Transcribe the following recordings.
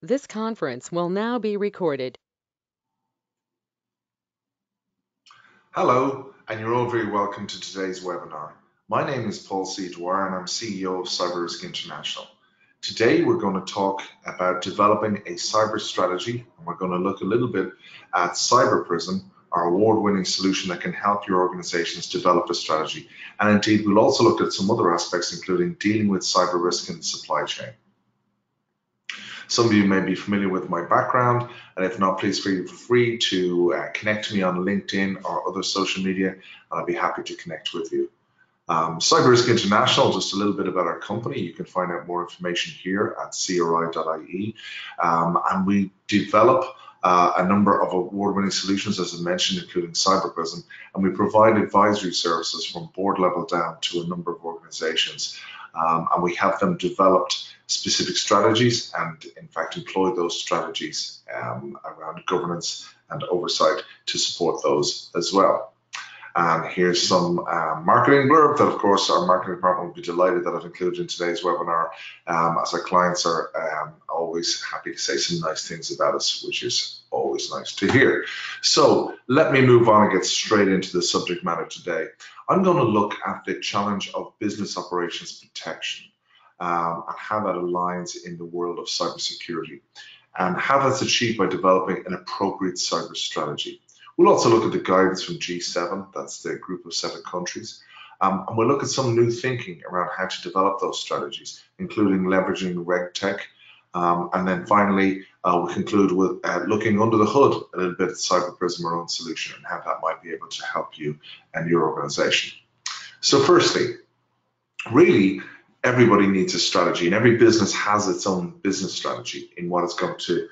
This conference will now be recorded. Hello, and you're all very welcome to today's webinar. My name is Paul C. Dwyer, and I'm CEO of CyberRisk International. Today, we're going to talk about developing a cyber strategy, and we're going to look a little bit at CyberPrism, our award-winning solution that can help your organizations develop a strategy. And indeed, we'll also look at some other aspects, including dealing with cyber risk in the supply chain. Some of you may be familiar with my background, and if not, please feel free to connect to me on LinkedIn or other social media, and I'll be happy to connect with you. CyberRisk International, just a little bit about our company. You can find out more information here at cyberprism.ie, and we develop a number of award-winning solutions, as I mentioned, including CyberPrism, and we provide advisory services from board level down to a number of organizations, and we have them developed specific strategies and in fact employ those strategies around governance and oversight to support those as well. And here's some marketing blurb that of course our marketing department will be delighted that I've included in today's webinar, as our clients are always happy to say some nice things about us, which is always nice to hear. So let me move on and get straight into the subject matter today. I'm going to look at the challenge of business operations protection. And how that aligns in the world of cybersecurity, and how that's achieved by developing an appropriate cyber strategy. We'll also look at the guidance from G7, that's the group of 7 countries, and we'll look at some new thinking around how to develop those strategies, including leveraging RegTech, and then finally we conclude with looking under the hood a little bit at CyberPrism, our own solution, and how that might be able to help you and your organization. So firstly, really, everybody needs a strategy, and every business has its own business strategy in what it's going to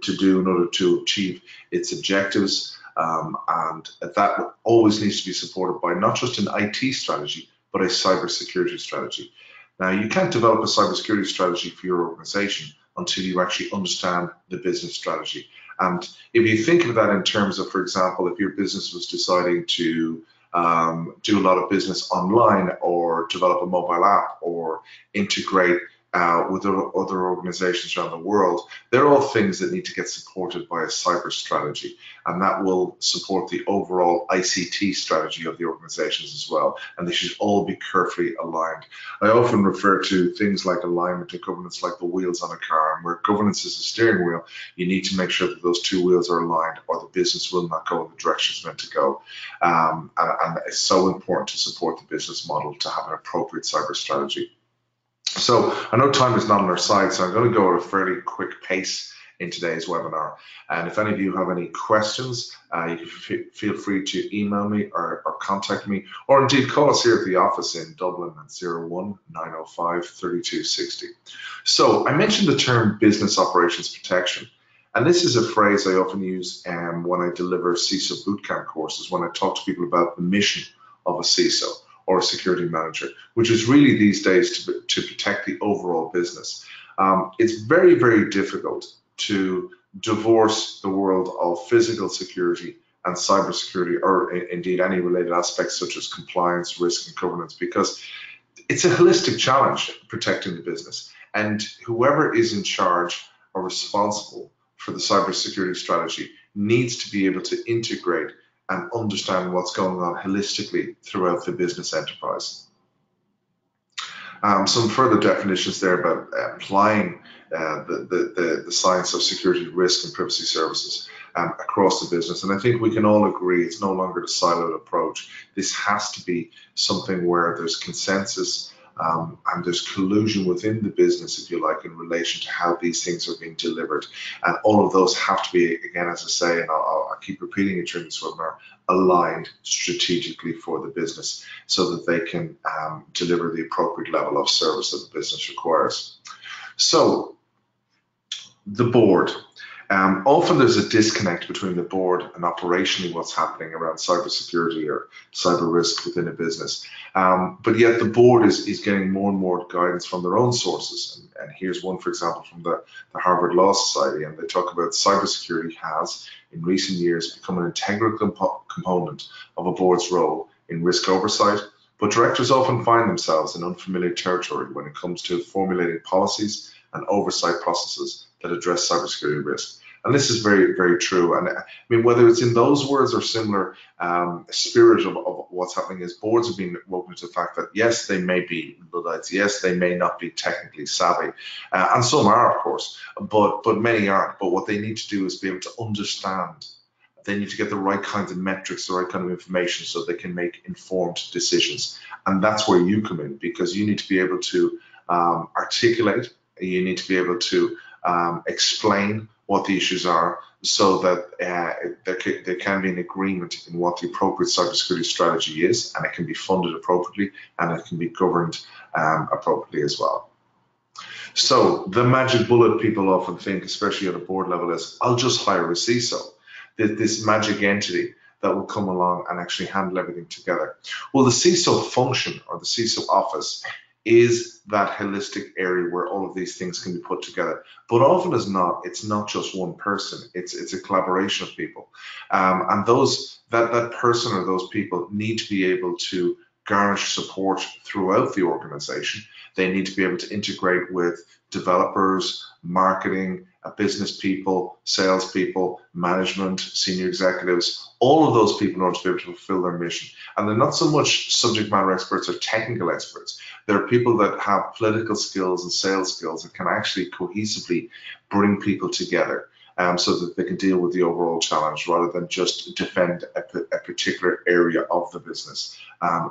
do in order to achieve its objectives, and that always needs to be supported by not just an IT strategy, but a cybersecurity strategy. Now, you can't develop a cybersecurity strategy for your organization until you actually understand the business strategy. And if you think of that in terms of, for example, if your business was deciding to do a lot of business online, or develop a mobile app, or integrate with other organizations around the world, they're all things that need to get supported by a cyber strategy, and that will support the overall ICT strategy of the organizations as well, and they should all be carefully aligned. I often refer to things like alignment and governance like the wheels on a car, and where governance is a steering wheel, you need to make sure that those 2 wheels are aligned, or the business will not go in the direction it's meant to go. And it's so important to support the business model to have an appropriate cyber strategy. So I know time is not on our side, so I'm going to go at a fairly quick pace in today's webinar. And if any of you have any questions, you can feel free to email me or contact me, or indeed call us here at the office in Dublin at 01-905-3260. So I mentioned the term business operations protection, and this is a phrase I often use when I deliver CISO bootcamp courses, when I talk to people about the mission of a CISO or a security manager, which is really these days to protect the overall business. It's very, very difficult to divorce the world of physical security and cybersecurity, or indeed any related aspects such as compliance, risk, and governance, because it's a holistic challenge protecting the business. And whoever is in charge or responsible for the cybersecurity strategy needs to be able to integrate and understand what's going on holistically throughout the business enterprise. Some further definitions there about applying the science of security, risk, and privacy services across the business. And I think we can all agree it's no longer the siloed approach. This has to be something where there's consensus and there's collusion within the business, if you like, in relation to how these things are being delivered. And all of those have to be, again, as I say, and I'll keep repeating it during this webinar, aligned strategically for the business so that they can deliver the appropriate level of service that the business requires. So, the board. Often there's a disconnect between the board and operationally what's happening around cybersecurity or cyber risk within a business. But yet the board is getting more and more guidance from their own sources. And here's one, for example, from the Harvard Law Society, and they talk about cybersecurity has, in recent years, become an integral component of a board's role in risk oversight. But directors often find themselves in unfamiliar territory when it comes to formulating policies and oversight processes that address cybersecurity risk. And this is very, very true. And I mean, whether it's in those words or similar spirit of what's happening is boards have been woken to the fact that yes, they may be Luddites, yes, they may not be technically savvy, and some are, of course, but many aren't. But what they need to do is be able to understand. They need to get the right kinds of metrics, the right kind of information so they can make informed decisions. And that's where you come in, because you need to be able to articulate, you need to be able to explain what the issues are so that there can be an agreement in what the appropriate cybersecurity strategy is, and it can be funded appropriately and it can be governed appropriately as well. So the magic bullet people often think, especially at a board level, is I'll just hire a CISO, this magic entity that will come along and actually handle everything together. Well, the CISO function, or the CISO office, is that holistic area where all of these things can be put together. But often as not, it's not just one person, it's a collaboration of people. And that person or those people need to be able to garnish support throughout the organization. They need to be able to integrate with developers, marketing, business people, salespeople, management, senior executives, all of those people in order to be able to fulfill their mission. And they're not so much subject matter experts or technical experts. They're people that have political skills and sales skills and can actually cohesively bring people together so that they can deal with the overall challenge rather than just defend a particular area of the business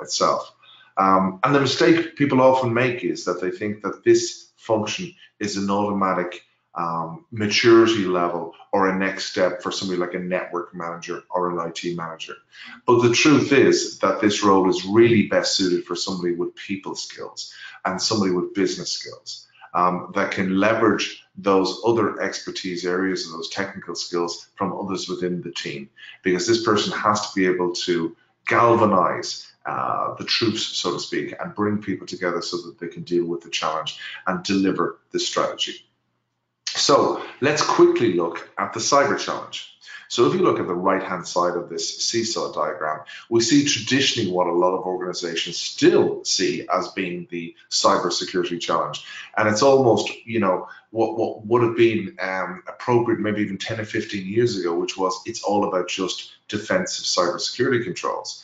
itself. And the mistake people often make is that they think that this function is an automatic maturity level or a next step for somebody like a network manager or an IT manager. But the truth is that this role is really best suited for somebody with people skills and somebody with business skills that can leverage those other expertise areas and those technical skills from others within the team, because this person has to be able to galvanize the troops, so to speak, and bring people together so that they can deal with the challenge and deliver the strategy. So let's quickly look at the cyber challenge. So if you look at the right-hand side of this seesaw diagram, we see traditionally what a lot of organizations still see as being the cybersecurity challenge. And it's almost, what would have been appropriate maybe even 10 or 15 years ago, which was it's all about just defensive cybersecurity controls.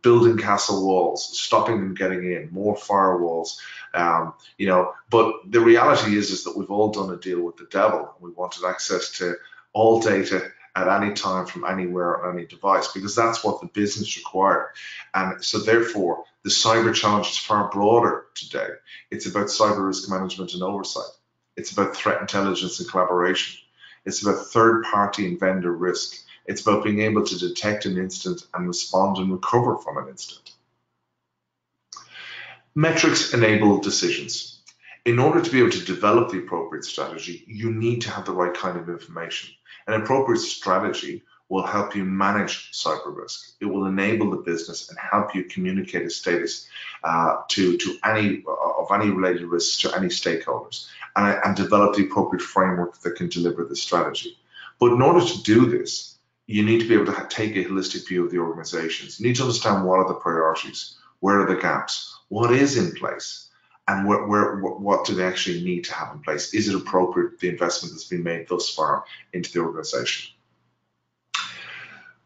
Building castle walls, stopping them getting in, more firewalls, but the reality is that we've all done a deal with the devil. We wanted access to all data at any time from anywhere on any device, because that's what the business required. And so therefore, the cyber challenge is far broader today. It's about cyber risk management and oversight. It's about threat intelligence and collaboration. It's about third-party and vendor risk. It's about being able to detect an incident and respond and recover from an incident. Metrics enable decisions. In order to be able to develop the appropriate strategy, you need to have the right kind of information. An appropriate strategy will help you manage cyber risk. It will enable the business and help you communicate a status to any related risks to any stakeholders, and develop the appropriate framework that can deliver the strategy. But in order to do this, you need to be able to take a holistic view of the organizations. You need to understand what are the priorities, where are the gaps, what is in place, and what do they actually need to have in place? Is it appropriate, the investment that's been made thus far into the organization?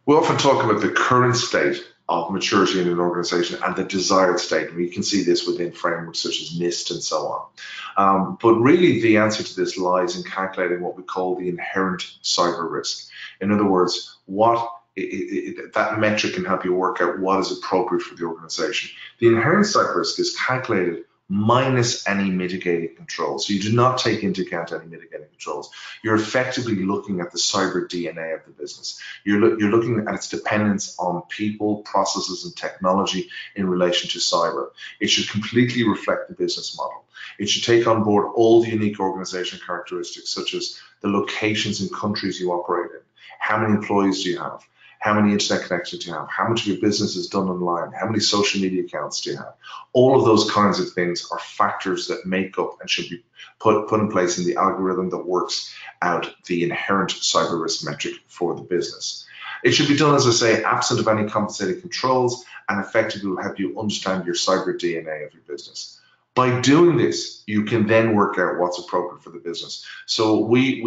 We often talk about the current state of maturity in an organization and the desired state. We can see this within frameworks such as NIST and so on. But really the answer to this lies in calculating what we call the inherent cyber risk. In other words, that metric can help you work out what is appropriate for the organization. The inherent cyber risk is calculated minus any mitigating controls. So you do not take into account any mitigating controls. You're effectively looking at the cyber DNA of the business. You're looking at its dependence on people, processes, and technology in relation to cyber. It should completely reflect the business model. It should take on board all the unique organizational characteristics, such as the locations and countries you operate in. How many employees do you have? How many internet connections do you have? How much of your business is done online? How many social media accounts do you have? All of those kinds of things are factors that make up and should be put in place in the algorithm that works out the inherent cyber risk metric for the business. It should be done, as I say, absent of any compensating controls, and effectively will help you understand your cyber DNA of your business. By doing this, you can then work out what's appropriate for the business. So we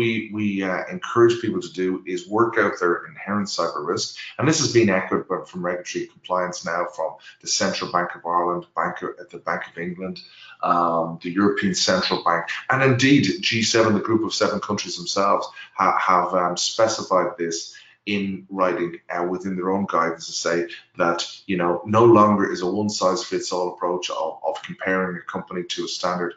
encourage people to do is work out their inherent cyber risk, and this has been echoed from regulatory compliance now from the Central Bank of Ireland, the Bank of England, the European Central Bank, and indeed G7, the group of 7 countries themselves, have specified this in writing within their own guidance to say that, you know, no longer is a one-size-fits-all approach of comparing a company to a standard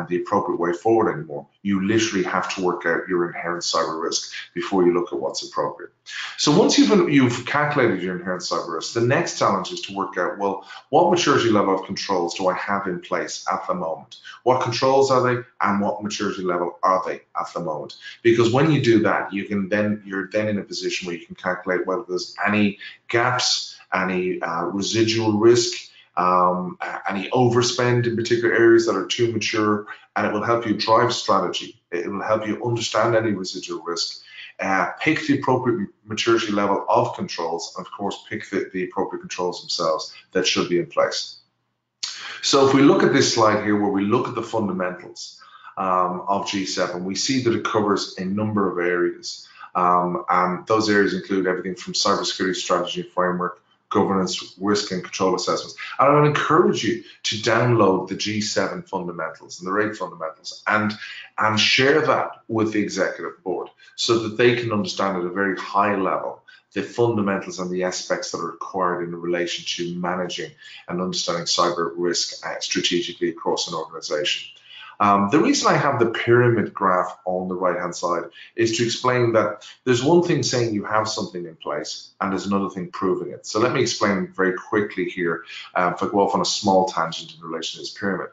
the appropriate way forward anymore. You literally have to work out your inherent cyber risk before you look at what's appropriate. So once you've calculated your inherent cyber risk, the next challenge is to work out, well, what maturity level of controls do I have in place at the moment? What controls are they, and what maturity level are they at the moment? Because when you do that, you're then in a position where you can calculate whether there's any gaps, any residual risk, any overspend in particular areas that are too mature, and it will help you drive strategy. It will help you understand any residual risk, pick the appropriate maturity level of controls, and of course pick the appropriate controls themselves that should be in place. So if we look at this slide here, where we look at the fundamentals of G7, we see that it covers a number of areas. And those areas include everything from cybersecurity strategy framework, governance, risk and control assessments. And I would encourage you to download the G7 fundamentals and the RAID fundamentals and share that with the executive board so that they can understand at a very high level the fundamentals and the aspects that are required in relation to managing and understanding cyber risk strategically across an organization. The reason I have the pyramid graph on the right-hand side is to explain that there's one thing saying you have something in place and there's another thing proving it. So let me explain very quickly here, if I go off on a small tangent in relation to this pyramid.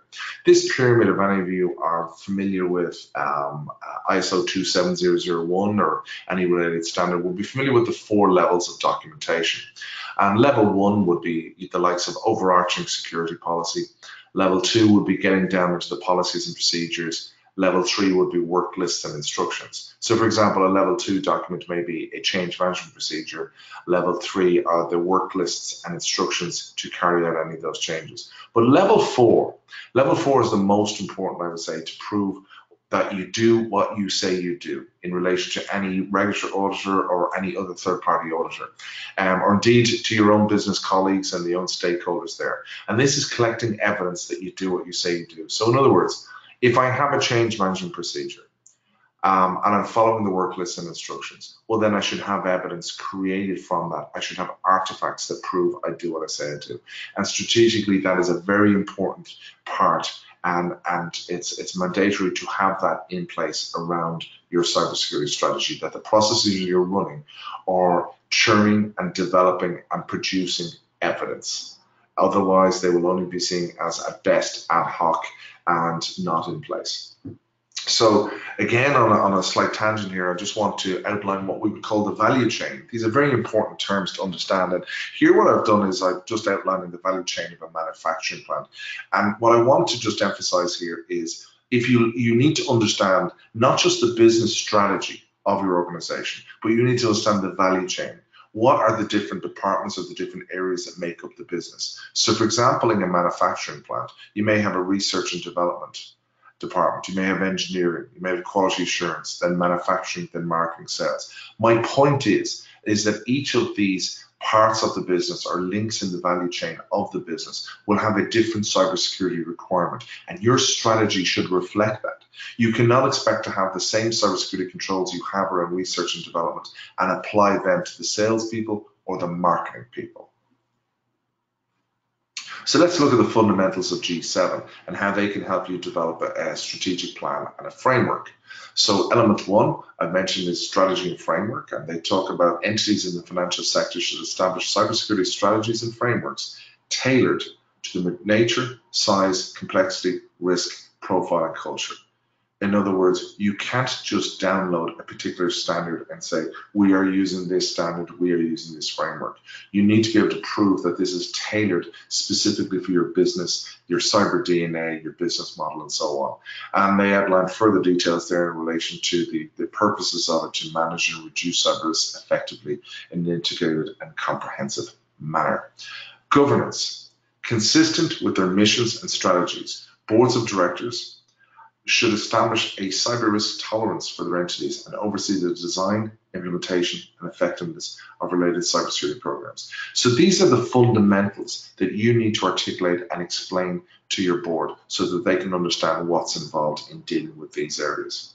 This pyramid, if any of you are familiar with ISO 27001 or any related standard, will be familiar with the 4 levels of documentation. And level 1 would be the likes of overarching security policy. Level 2 would be getting down into the policies and procedures. Level 3 would be work lists and instructions. So for example, a level 2 document may be a change management procedure. Level 3 are the work lists and instructions to carry out any of those changes. But level 4 is the most important, I would say, to prove that you do what you say you do in relation to any regulatory auditor or any other third-party auditor, or indeed to your own business colleagues and the own stakeholders there. And this is collecting evidence that you do what you say you do. So in other words, if I have a change management procedure and I'm following the work list and instructions, well, then I should have evidence created from that. I should have artifacts that prove I do what I say I do. And strategically, that is a very important part, and it's mandatory to have that in place around your cybersecurity strategy, that the processes you're running are churning and developing and producing evidence. Otherwise, they will only be seen as at best ad hoc and not in place. So again, on a slight tangent here, I just want to outline what we would call the value chain. These are very important terms to understand. And here what I've done is I've just outlined the value chain of a manufacturing plant. And what I want to just emphasize here is if you need to understand not just the business strategy of your organization, but you need to understand the value chain. What are the different departments or the different areas that make up the business? So for example, in a manufacturing plant, you may have a research and development department, you may have engineering, you may have quality assurance, then manufacturing, then marketing, sales. My point is that each of these parts of the business or links in the value chain of the business will have a different cybersecurity requirement, and your strategy should reflect that. You cannot expect to have the same cybersecurity controls you have around research and development and apply them to the salespeople or the marketing people. So let's look at the fundamentals of G7 and how they can help you develop a strategic plan and a framework. So element 1, I mentioned, is strategy and framework, and they talk about entities in the financial sector should establish cybersecurity strategies and frameworks tailored to the nature, size, complexity, risk, profile, and culture. In other words, you can't just download a particular standard and say, we are using this standard, we are using this framework. You need to be able to prove that this is tailored specifically for your business, your cyber DNA, your business model, and so on. And they outline further details there in relation to the purposes of it to manage and reduce cyber risk effectively in an integrated and comprehensive manner. Governance, consistent with their missions and strategies. Boards of directors should establish a cyber risk tolerance for their entities and oversee the design, implementation, and effectiveness of related cybersecurity programs. So these are the fundamentals that you need to articulate and explain to your board so that they can understand what's involved in dealing with these areas.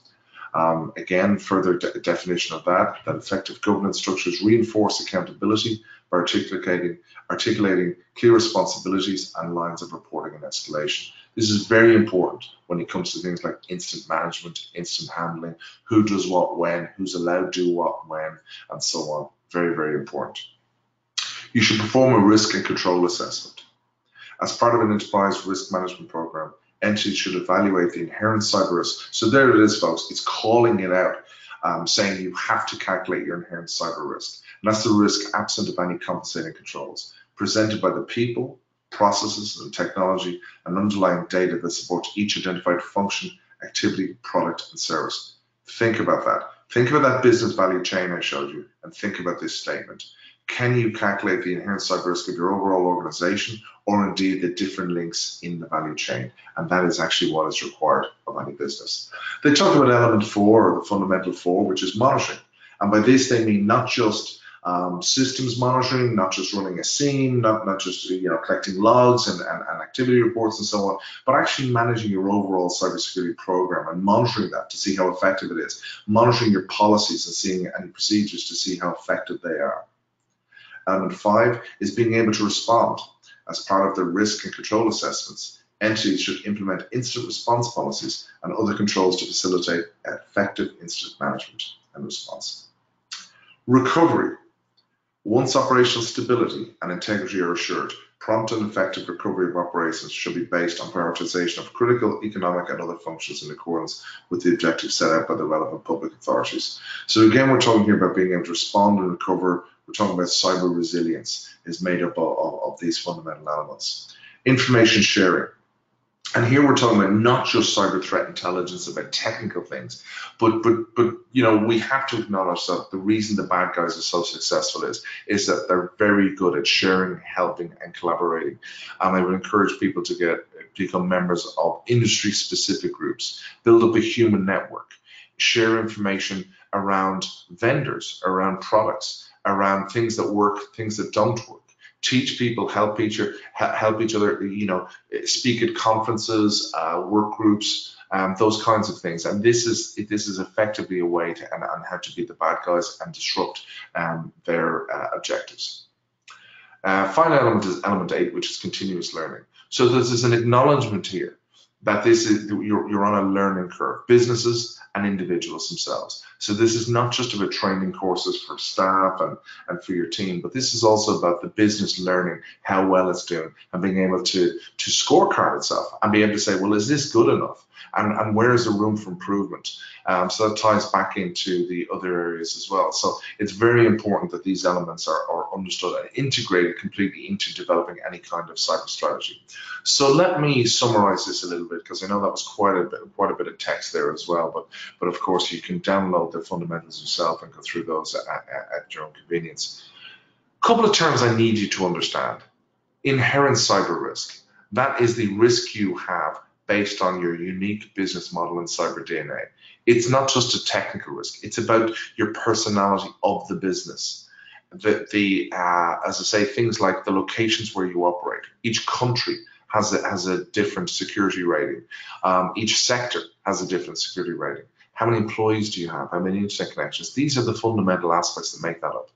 Again, further definition of that effective governance structures reinforce accountability by articulating clear responsibilities and lines of reporting and escalation. This is very important when it comes to things like incident management, incident handling, who does what when, who's allowed to do what when, and so on. Very, very important. You should perform a risk and control assessment. As part of an enterprise risk management program, entities should evaluate the inherent cyber risk. So there it is, folks. It's calling it out, saying you have to calculate your inherent cyber risk. And that's the risk absent of any compensating controls, presented by the people, processes, and technology, and underlying data that supports each identified function, activity, product, and service. Think about that. Think about that business value chain I showed you, and think about this statement. Can you calculate the inherent cyber risk of your overall organization, or indeed the different links in the value chain? And that is actually what is required of any business. They talk about element 4, or the fundamental 4, which is monitoring. And by this they mean not just systems monitoring, not just running a SIEM, not just collecting logs and activity reports and so on, but actually managing your overall cybersecurity program and monitoring that to see how effective it is, monitoring your policies and seeing any procedures to see how effective they are. Element 5 is being able to respond. As part of the risk and control assessments, entities should implement incident response policies and other controls to facilitate effective incident management and response. Recovery. Once operational stability and integrity are assured, prompt and effective recovery of operations should be based on prioritization of critical economic and other functions in accordance with the objectives set out by the relevant public authorities. So again, we're talking here about being able to respond and recover. We're talking about cyber resilience is made up of these fundamental elements. Information sharing. And here we're talking about not just cyber threat intelligence about technical things, but we have to acknowledge that the reason the bad guys are so successful is that they're very good at sharing, helping, and collaborating. And I would encourage people to become members of industry-specific groups, build up a human network, share information around vendors, around products, around things that work, things that don't work. Teach people, help each other, speak at conferences, work groups, those kinds of things. And this is effectively a way to and how to beat the bad guys and disrupt their objectives. Final element is element 8, which is continuous learning. So this is an acknowledgement here that you're on a learning curve, businesses and individuals themselves. So this is not just about training courses for staff and for your team, but this is also about the business learning how well it's doing and being able to scorecard itself and be able to say, well, is this good enough? And where is the room for improvement? So that ties back into the other areas as well. So it's very important that these elements are understood and integrated completely into developing any kind of cyber strategy. So let me summarize this a little bit, because I know that was quite a bit of text there as well, but of course you can download the fundamentals yourself and go through those at your own convenience. A couple of terms I need you to understand. Inherent cyber risk. That is the risk you have based on your unique business model and cyber DNA. It's not just a technical risk. It's about your personality of the business. As I say, things like the locations where you operate. Each country has a different security rating. Each sector has a different security rating. How many employees do you have? How many internet connections? These are the fundamental aspects that make that up.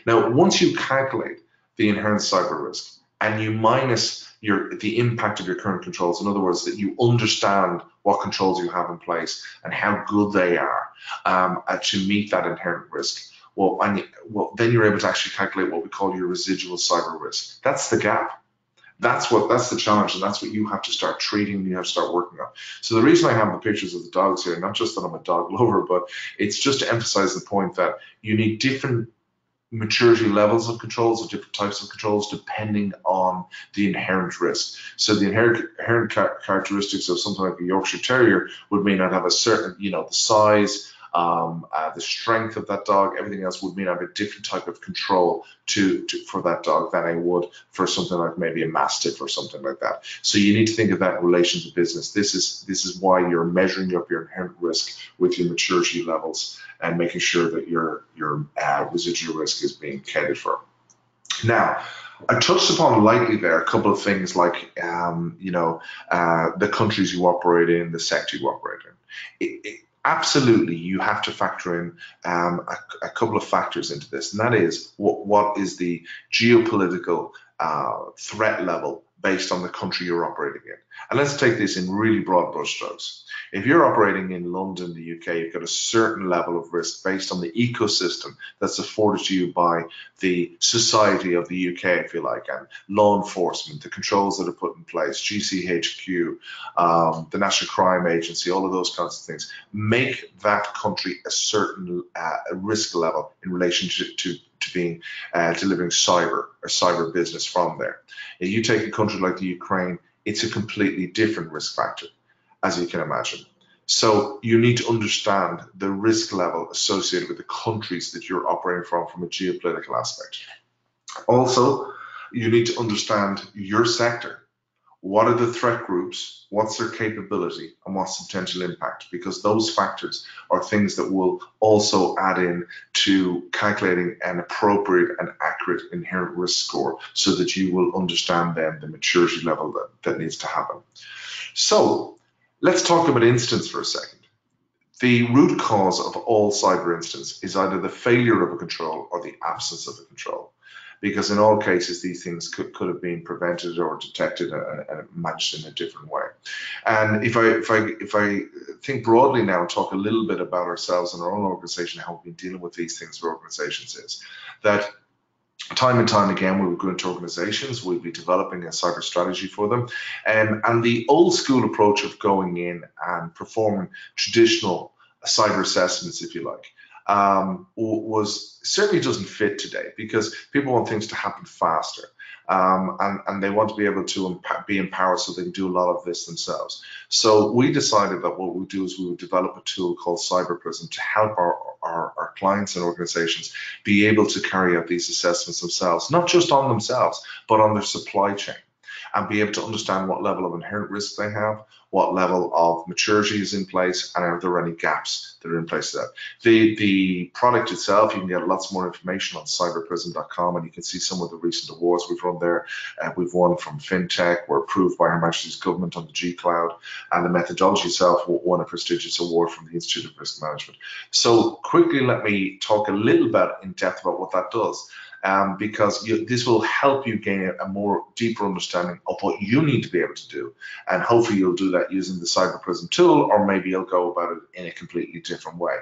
Now, once you calculate the inherent cyber risk and you minus the impact of your current controls, in other words, that you understand what controls you have in place and how good they are to meet that inherent risk, then you're able to actually calculate what we call your residual cyber risk. That's the gap. That's the challenge, and that's what you have to start treating, you have to start working on. So the reason I have the pictures of the dogs here, not just that I'm a dog lover, but it's just to emphasize the point that you need different maturity levels of controls, or different types of controls, depending on the inherent risk. So the inherent characteristics of something like a Yorkshire Terrier would may not have a certain, the size, the strength of that dog, everything else would mean I have a different type of control for that dog than I would for something like maybe a Mastiff or something like that. So you need to think of that in relation to business. This is why you're measuring up your inherent risk with your maturity levels and making sure that your residual risk is being catered for. Now, I touched upon lightly there a couple of things like, the countries you operate in, the sector you operate in. Absolutely, you have to factor in a couple of factors into this, and that is what is the geopolitical threat level based on the country you're operating in. And let's take this in really broad brushstrokes. If you're operating in London, the UK, you've got a certain level of risk based on the ecosystem that's afforded to you by the society of the UK, if you like, and law enforcement, the controls that are put in place, GCHQ, the National Crime Agency, all of those kinds of things, make that country a certain risk level in relation to being delivering cyber business from there. If you take a country like the Ukraine, it's a completely different risk factor, as you can imagine. So you need to understand the risk level associated with the countries that you're operating from a geopolitical aspect. Also, you need to understand your sector. What are the threat groups? What's their capability? And what's the potential impact? Because those factors are things that will also add in to calculating an appropriate and accurate inherent risk score so that you will understand then the maturity level that needs to happen. So let's talk about incidents for a second. The root cause of all cyber incidents is either the failure of a control or the absence of a control, because in all cases these things could have been prevented or detected and managed in a different way. And if I think broadly now and talk a little bit about ourselves and our own organization, how we've been dealing with these things for organizations, is that time and time again, we would go into organizations, we'd be developing a cyber strategy for them. And the old school approach of going in and performing traditional cyber assessments, if you like, was certainly doesn't fit today, because people want things to happen faster. And they want to be able to be empowered so they can do a lot of this themselves. So we decided that what we would do is we would develop a tool called cyberprism to help our clients and organizations be able to carry out these assessments themselves, not just on themselves, but on their supply chain, and be able to understand what level of inherent risk they have, what level of maturity is in place, and are there any gaps that are in place to that. The product itself, you can get lots more information on cyberprism.com, and you can see some of the recent awards we've won there. We've won from FinTech, we're approved by Her Majesty's Government on the G Cloud, and the methodology itself won a prestigious award from the Institute of Risk Management. So quickly, let me talk a little bit in depth about what that does. Because this will help you gain a more deeper understanding of what you need to be able to do, and hopefully you'll do that using the CyberPrism tool, or maybe you'll go about it in a completely different way.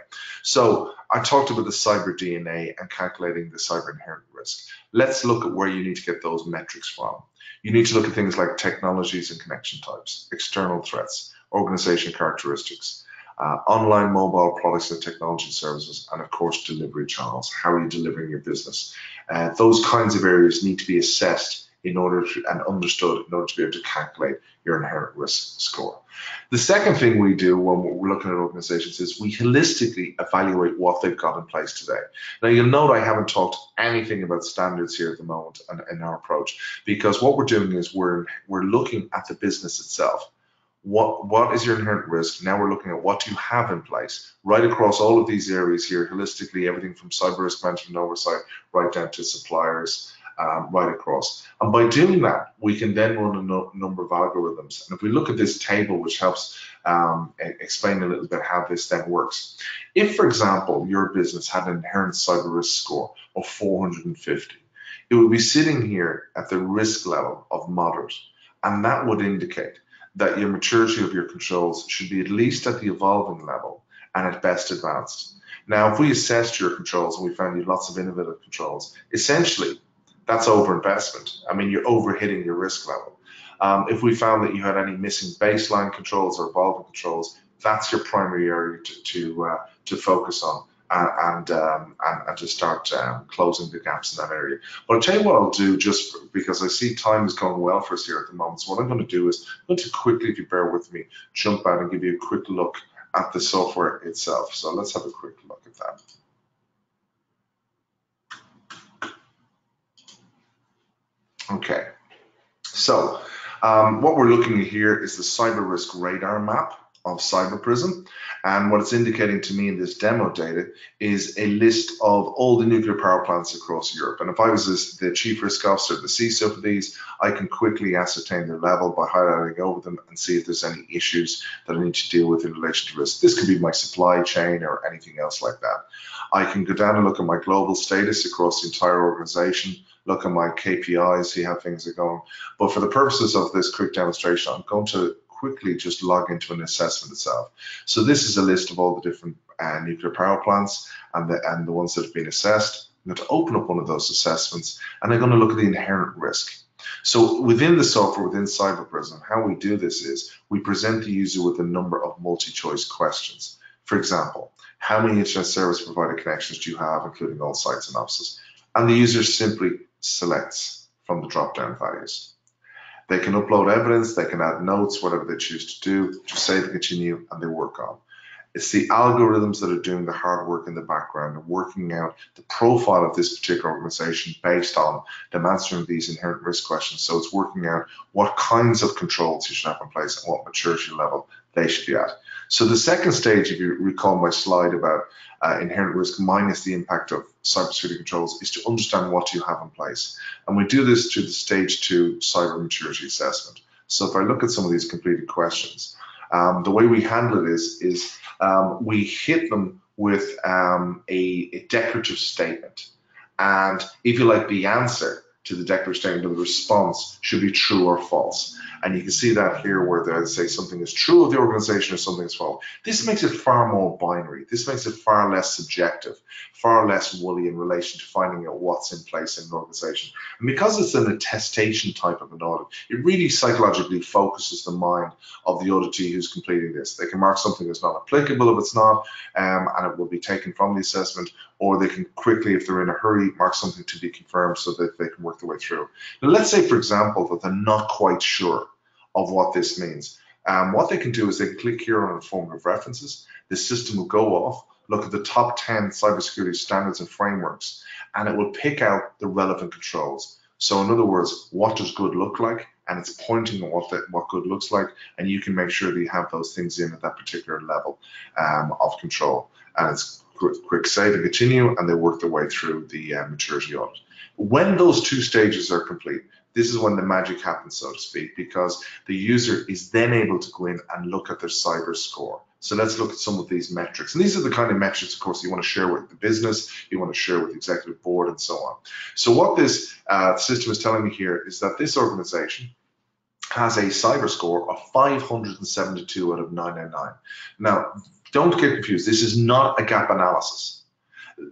So I talked about the cyber DNA and calculating the cyber inherent risk. Let's look at where you need to get those metrics from. You need to look at things like technologies and connection types, external threats, organization characteristics, online mobile products and technology services, and of course delivery channels. How are you delivering your business? Those kinds of areas need to be assessed and understood in order to be able to calculate your inherent risk score. The second thing we do when we're looking at organizations is we holistically evaluate what they've got in place today. Now, you'll note I haven't talked anything about standards here at the moment in our approach, because what we're doing is we're looking at the business itself. What is your inherent risk? Now we're looking at what you have in place right across all of these areas here, holistically, everything from cyber risk management oversight right down to suppliers, right across. And by doing that, we can then run a number of algorithms. And if we look at this table, which helps explain a little bit how this then works. If, for example, your business had an inherent cyber risk score of 450, it would be sitting here at the risk level of moderate, and that would indicate that your maturity of your controls should be at least at the evolving level and at best advanced. Now, if we assessed your controls and we found you lots of innovative controls, essentially that's overinvestment. I mean, you're overhitting your risk level. If we found that you had any missing baseline controls or evolving controls, that's your primary area to focus on and to start closing the gaps in that area. But I'll tell you what I'll do, just because I see time is going well for us here at the moment. So what I'm going to do is I'm going to quickly, if you bear with me, jump out and give you a quick look at the software itself. So let's have a quick look at that. Okay, so what we're looking at here is the cyber risk radar map of cyberprism, and what it's indicating to me in this demo data is a list of all the nuclear power plants across Europe. And if I was the chief risk officer, the CISO for these, I can quickly ascertain their level by highlighting over them and see if there's any issues that I need to deal with in relation to risk. This could be my supply chain or anything else like that. I can go down and look at my global status across the entire organization, look at my KPIs, see how things are going. But for the purposes of this quick demonstration, I'm going to quickly just log into an assessment itself. So this is a list of all the different nuclear power plants and the ones that have been assessed. I'm going to open up one of those assessments and I'm going to look at the inherent risk. So within the software, within cyberprism, how we do this is we present the user with a number of multi-choice questions. For example, how many internet service provider connections do you have, including all sites and offices? And the user simply selects from the drop-down values. They can upload evidence, they can add notes, whatever they choose to do, just save and continue, and they work on. It's the algorithms that are doing the hard work in the background and working out the profile of this particular organization based on them answering these inherent risk questions. So it's working out what kinds of controls you should have in place and what maturity level they should be at. So the second stage, if you recall my slide about inherent risk minus the impact of cybersecurity controls, is to understand what you have in place. And we do this through the stage 2 cyber maturity assessment. So if I look at some of these completed questions, the way we handle it is we hit them with a declarative statement. And if you like, the answer to the declarative statement or the response should be true or false. And you can see that here where they say something is true of the organization or something is false. This makes it far more binary. This makes it far less subjective, far less woolly in relation to finding out what's in place in an organization. And because it's an attestation type of an audit, it really psychologically focuses the mind of the auditee who's completing this. They can mark something as not applicable if it's not, and it will be taken from the assessment, or they can quickly, if they're in a hurry, mark something to be confirmed so that they can work their way through. Now, let's say, for example, that they're not quite sure of what this means. What they can do is they can click here on informative references. The system will go off, look at the top 10 cybersecurity standards and frameworks, and it will pick out the relevant controls. So in other words, what does good look like? And it's pointing at what good looks like, and you can make sure that you have those things in at that particular level of control. And it's quick save and continue, and they work their way through the maturity audit. When those two stages are complete, this is when the magic happens, so to speak, because the user is then able to go in and look at their cyber score. So let's look at some of these metrics. And these are the kind of metrics, of course, you want to share with the business, you want to share with the executive board, and so on. So what this system is telling me here is that this organization has a cyber score of 572 out of 999. Now, don't get confused. This is not a gap analysis.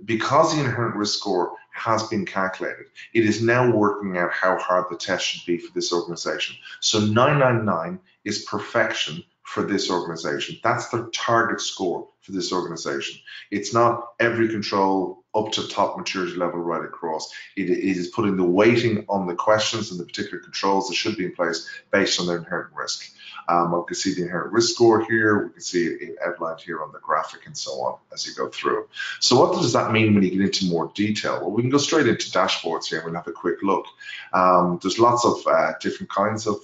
Because the inherent risk score has been calculated, it is now working out how hard the test should be for this organization. So 999 is perfection for this organization. That's the target score for this organization. It's not every control up to top maturity level right across. It is putting the weighting on the questions and the particular controls that should be in place based on their inherent risk. We can see the inherent risk score here. We can see it outlined here on the graphic and so on as you go through. So what does that mean when you get into more detail? Well, we can go straight into dashboards here and we'll have a quick look. There's lots of different kinds of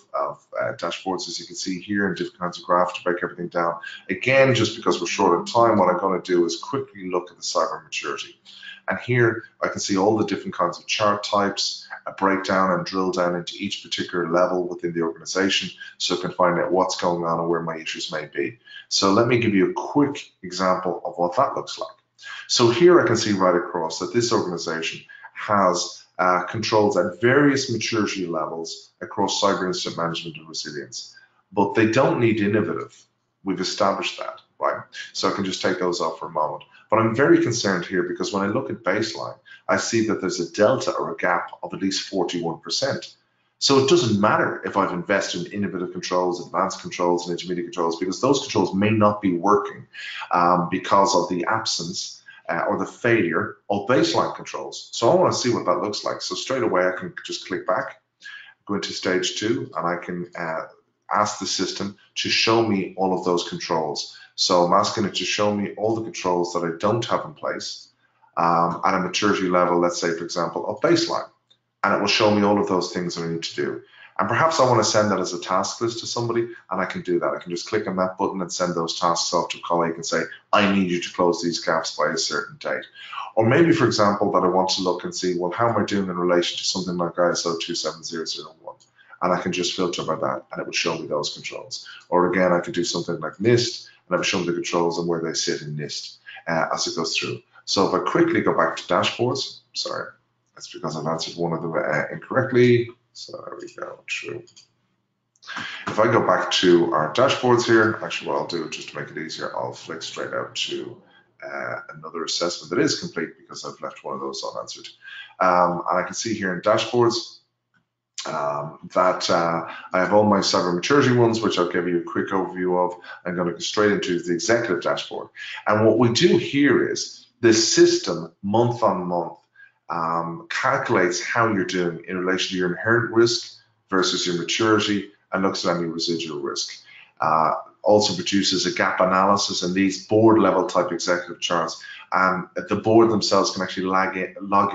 dashboards, as you can see here, and different kinds of graphs to break everything down. Again, just because we're short on time, what I'm going to do is quickly look at the cyber maturity. And here I can see all the different kinds of chart types, a breakdown and drill down into each particular level within the organization so I can find out what's going on and where my issues may be. So let me give you a quick example of what that looks like. So here I can see right across that this organization has controls at various maturity levels across cyber incident management and resilience, but they don't need innovative. We've established that, right? So I can just take those off for a moment. But I'm very concerned here because when I look at baseline, I see that there's a delta or a gap of at least 41%. So it doesn't matter if I've invested in innovative controls, advanced controls, and intermediate controls, because those controls may not be working because of the absence or the failure of baseline controls. So I want to see what that looks like. So straight away, I can just click back, go into stage 2, and I can ask the system to show me all of those controls. So I'm asking it to show me all the controls that I don't have in place at a maturity level, let's say, for example, of baseline. And it will show me all of those things that I need to do. And perhaps I want to send that as a task list to somebody, and I can do that. I can just click on that button and send those tasks off to a colleague and say, I need you to close these gaps by a certain date. Or maybe, for example, that I want to look and see, well, how am I doing in relation to something like ISO 27001? And I can just filter by that, and it will show me those controls. Or again, I could do something like NIST, and it will show me the controls and where they sit in NIST as it goes through. So if I quickly go back to dashboards, sorry, that's because I've answered one of them incorrectly. So there we go, true. If I go back to our dashboards here, actually what I'll do just to make it easier, I'll flick straight out to another assessment that is complete because I've left one of those unanswered. And I can see here in dashboards that I have all my cyber maturity ones, which I'll give you a quick overview of. I'm going to go straight into the executive dashboard. And what we do here is the system month on month calculates how you're doing in relation to your inherent risk versus your maturity and looks at any residual risk. Also produces a gap analysis and these board level type executive charts. The board themselves can actually log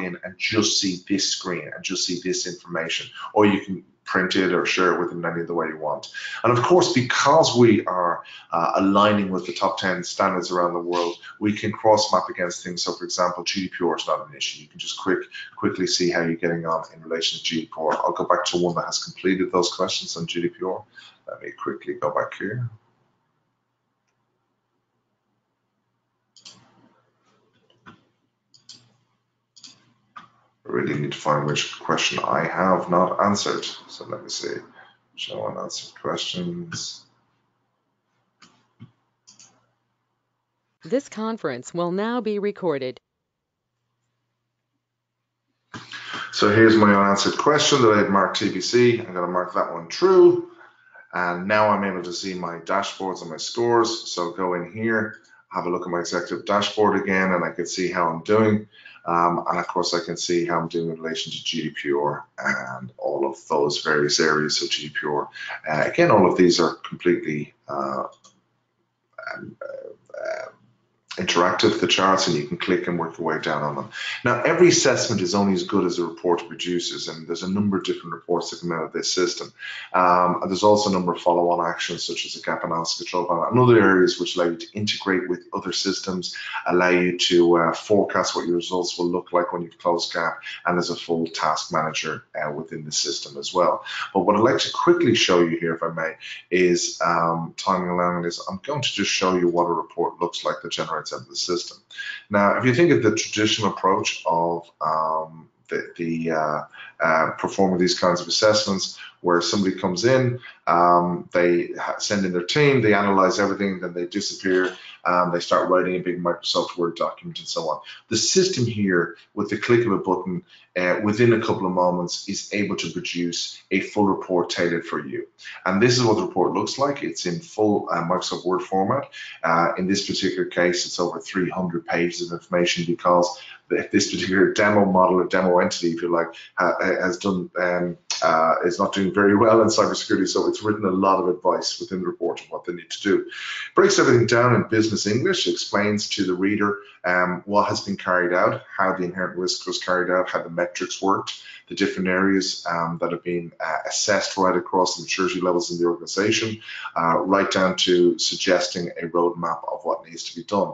in and just see this screen and just see this information, or you can print it or share it with them any other way you want. And of course, because we are aligning with the top 10 standards around the world, we can cross map against things. So for example, GDPR is not an issue. You can just quickly see how you're getting on in relation to GDPR. I'll go back to one that has completed those questions on GDPR. Let me quickly go back here. I really need to find which question I have not answered. So let me see. Show unanswered questions. This conference will now be recorded. So here's my unanswered question that I had marked TBC. I'm going to mark that one true. And now I'm able to see my dashboards and my scores. So go in here, have a look at my executive dashboard again, and I can see how I'm doing. And of course, I can see how I'm doing in relation to GDPR and all of those various areas of GDPR. Again, all of these are completely interactive, the charts, and you can click and work your way down on them. Now, every assessment is only as good as the report it produces, and there's a number of different reports that come out of this system. And there's also a number of follow-on actions, such as a gap analysis control panel and other areas which allow you to integrate with other systems, allow you to forecast what your results will look like when you've closed gap, and there's a full task manager within the system as well. But what I'd like to quickly show you here, if I may, is timing allowing this. I'm going to just show you what a report looks like that generates out of the system. Now, if you think of the traditional approach of performing these kinds of assessments, where somebody comes in, they send in their team, they analyze everything, then they disappear, they start writing a big Microsoft Word document and so on. The system here, with the click of a button, within a couple of moments, is able to produce a full report tailored for you. And this is what the report looks like. It's in full Microsoft Word format. In this particular case, it's over 300 pages of information, because this particular demo model or demo entity, if you like, is not doing very well in cybersecurity, so it's written a lot of advice within the report of what they need to do. Breaks everything down in business English, explains to the reader what has been carried out, how the inherent risk was carried out, how the metrics worked, the different areas that have been assessed right across the maturity levels in the organization, right down to suggesting a roadmap of what needs to be done.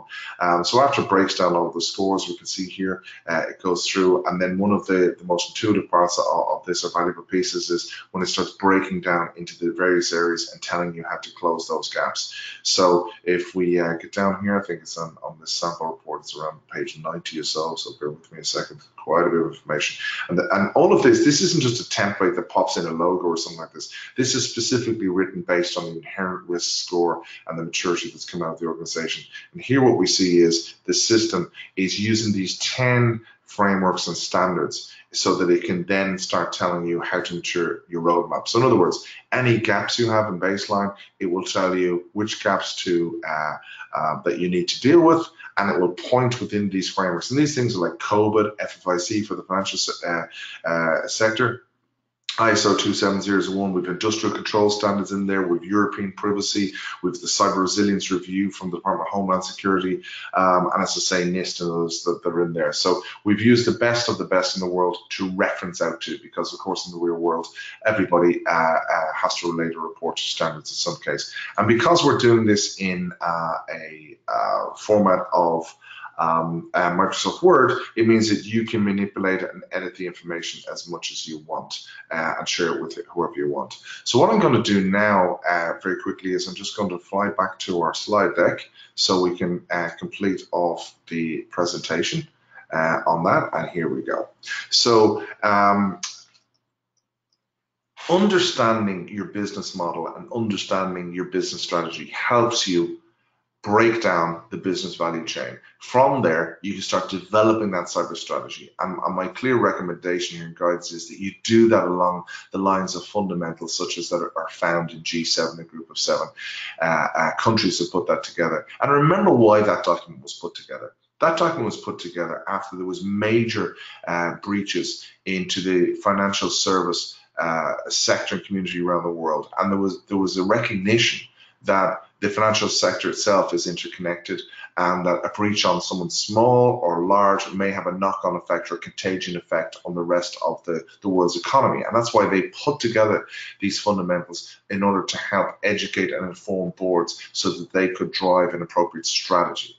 So after it breaks down all of the scores, we can see here it goes through, and then one of the most intuitive parts of this, or valuable pieces, is when it starts breaking down into the various areas and telling you how to close those gaps. So if we get down here, I think it's on this sample report, it's around page 90 or so bear with me a second, quite a bit of information. And all of this isn't just a template that pops in a logo or something like this. This is specifically written based on the inherent risk score and the maturity that's come out of the organization. And here what we see is the system is using these 10 frameworks and standards so that it can then start telling you how to mature your roadmap. So in other words, any gaps you have in baseline, it will tell you which gaps to that you need to deal with, and it will point within these frameworks. And these things are like COBIT, FFIC for the financial sector, ISO 27001, we've industrial control standards in there, we've European privacy, we've the cyber resilience review from the Department of Homeland Security, and as I say, NIST and those that are in there. So we've used the best of the best in the world to reference out to, because of course in the real world, everybody has to relate or report to standards in some case. And because we're doing this in a format of Microsoft Word, it means that you can manipulate and edit the information as much as you want and share it with whoever you want. So what I'm going to do now very quickly is I'm just going to fly back to our slide deck so we can complete off the presentation on that, and here we go. So understanding your business model and understanding your business strategy helps you break down the business value chain. From there, you can start developing that cyber strategy. And my clear recommendation here and guidance is that you do that along the lines of fundamentals such as that are found in G7, a group of 7 countries that put that together. And remember why that document was put together. That document was put together after there was major breaches into the financial service sector and community around the world. And there was a recognition that the financial sector itself is interconnected, and that a breach on someone small or large may have a knock-on effect or a contagion effect on the rest of the world's economy. And that's why they put together these fundamentals in order to help educate and inform boards so that they could drive an appropriate strategy.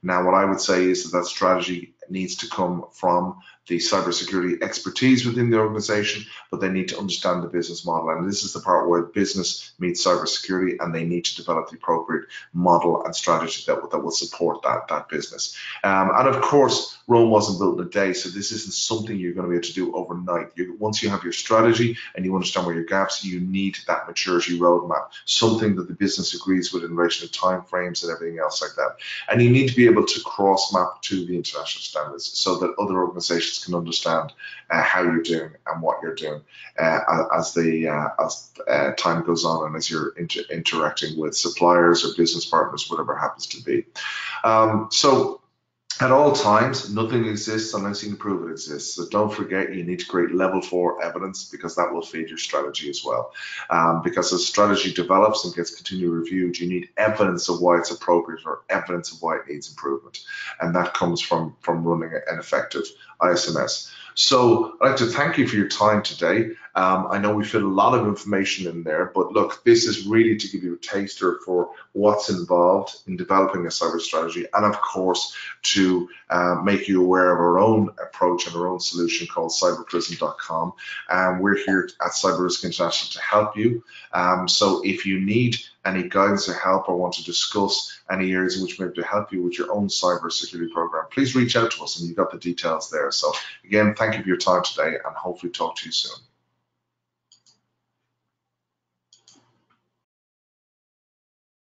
Now, what I would say is that strategy needs to come from the cybersecurity expertise within the organization, but they need to understand the business model. And this is the part where business meets cybersecurity, and they need to develop the appropriate model and strategy that will support that business. And of course, Rome wasn't built in a day, so this isn't something you're going to be able to do overnight. Once you have your strategy and you understand where your gaps, you need that maturity roadmap, something that the business agrees with in relation to timeframes and everything else like that. And you need to be able to cross map to the international standards so that other organizations can understand how you're doing and what you're doing as time goes on, and as you're interacting with suppliers or business partners, whatever it happens to be. So at all times, nothing exists unless you can prove it exists. So don't forget, you need to create level 4 evidence, because that will feed your strategy as well. Because as strategy develops and gets continually reviewed, you need evidence of why it's appropriate or evidence of why it needs improvement. And that comes from running an effective ISMS. So I'd like to thank you for your time today. I know we fit a lot of information in there, but look, this is really to give you a taster for what's involved in developing a cyber strategy, and of course to make you aware of our own approach and our own solution called cyberprism.com. We're here at Cyber Risk International to help you. So if you need any guidance or help, or want to discuss any areas in which we may be able to help you with your own cyber security program, please reach out to us, and you've got the details there. So again, thank you for your time today, and hopefully talk to you soon.